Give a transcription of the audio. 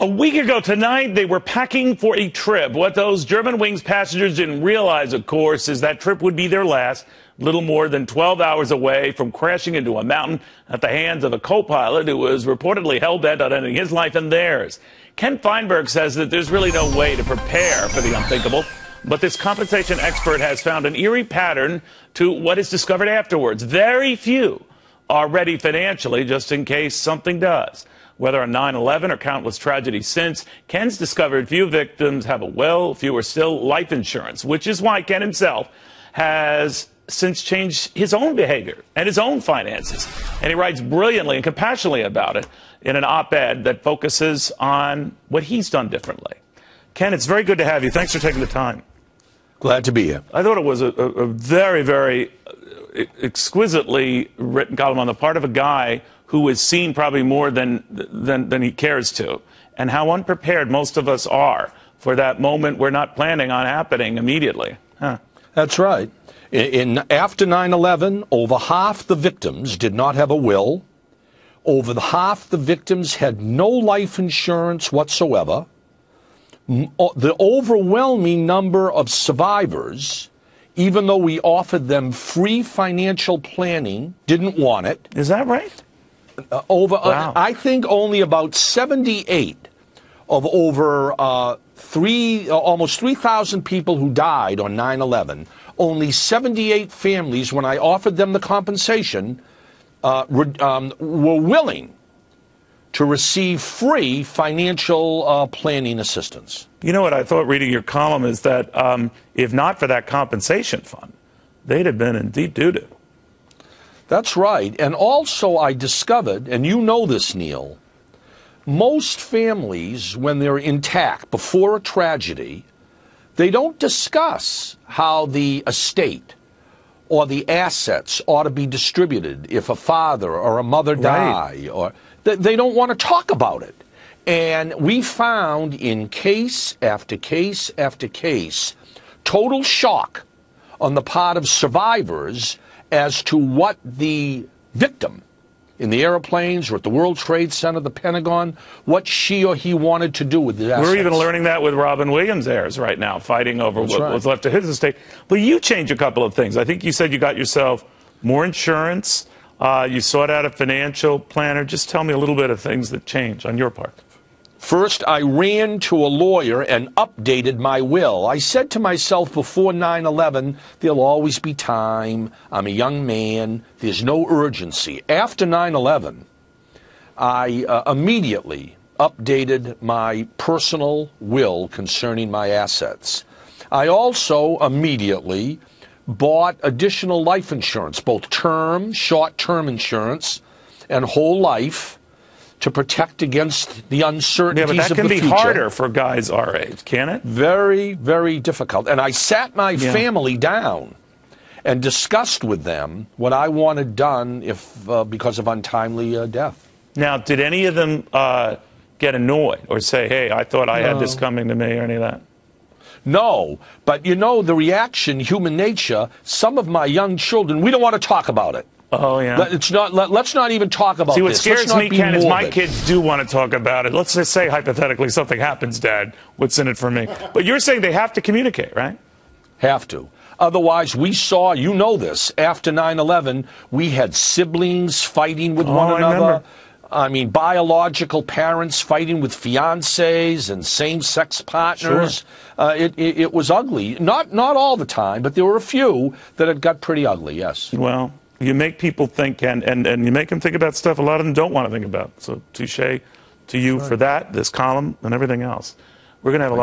A week ago tonight, they were packing for a trip. What those Germanwings passengers didn't realize, of course, is that trip would be their last, little more than 12 hours away from crashing into a mountain at the hands of a co-pilot who was reportedly hell-bent on ending his life and theirs. Ken Feinberg says that there's really no way to prepare for the unthinkable, but this compensation expert has found an eerie pattern to what is discovered afterwards. Very few are ready financially just in case something does. Whether on 9/11 or countless tragedies since, Ken's discovered few victims have a will, fewer still life insurance, which is why Ken himself has since changed his own behavior and his own finances. And he writes brilliantly and compassionately about it in an op-ed that focuses on what he's done differently. Ken, it's very good to have you. Thanks for taking the time. Glad to be here. I thought it was a very, very exquisitely written column on the part of a guy who has seen probably more than he cares to, and how unprepared most of us are for that moment we're not planning on happening immediately. Huh. That's right. After 9/11, over half the victims did not have a will. Over half the victims had no life insurance whatsoever. The overwhelming number of survivors, even though we offered them free financial planning, didn't want it. Is that right? Wow. I think only about 78 of over almost 3,000 people who died on 9/11, only 78 families, when I offered them the compensation, were willing to receive free financial planning assistance. You know what I thought reading your column is that if not for that compensation fund, they'd have been in deep doo-doo. That's right. And also I discovered, and you know this, Neil, most families, when they're intact before a tragedy, they don't discuss how the estate or the assets ought to be distributed if a father or a mother die. Or they don't want to talk about it. And we found in case after case after case, total shock on the part of survivors as to what the victim in the airplanes or at the World Trade Center, the Pentagon, what she or he wanted to do with the assets. We're even learning that with Robin Williams' heirs right now, fighting over what was left of his estate. But you changed a couple of things. I think you said you got yourself more insurance. You sought out a financial planner. Just tell me a little bit of things that changed on your part. First, I ran to a lawyer and updated my will. I said to myself before 9/11, there'll always be time. I'm a young man. There's no urgency. After 9/11, I immediately updated my personal will concerning my assets. I also immediately bought additional life insurance, both term, short-term insurance, and whole life, to protect against the uncertainties of the future. Yeah, but that can be harder for guys our age, can it? Very, very difficult. And I sat my family down and discussed with them what I wanted done because of untimely death. Now, did any of them get annoyed or say, hey, I thought I had this coming to me, or any of that? No, but you know the reaction, human nature, some of my young children, we don't want to talk about it. Oh, yeah. Let's not even talk about this. See, what scares me, Ken, is my kids do want to talk about it. Let's just say, hypothetically, something happens, Dad. What's in it for me? But you're saying they have to communicate, right? Have to. Otherwise, we saw, you know this, after 9/11, we had siblings fighting with one another. I mean, biological parents fighting with fiancés and same-sex partners. Sure. It was ugly. Not all the time, but there were a few that it got pretty ugly, yes. Well, you make people think, and you make them think about stuff a lot of them don't want to think about. So touche to you for that, this column, and everything else. We're going to have a lot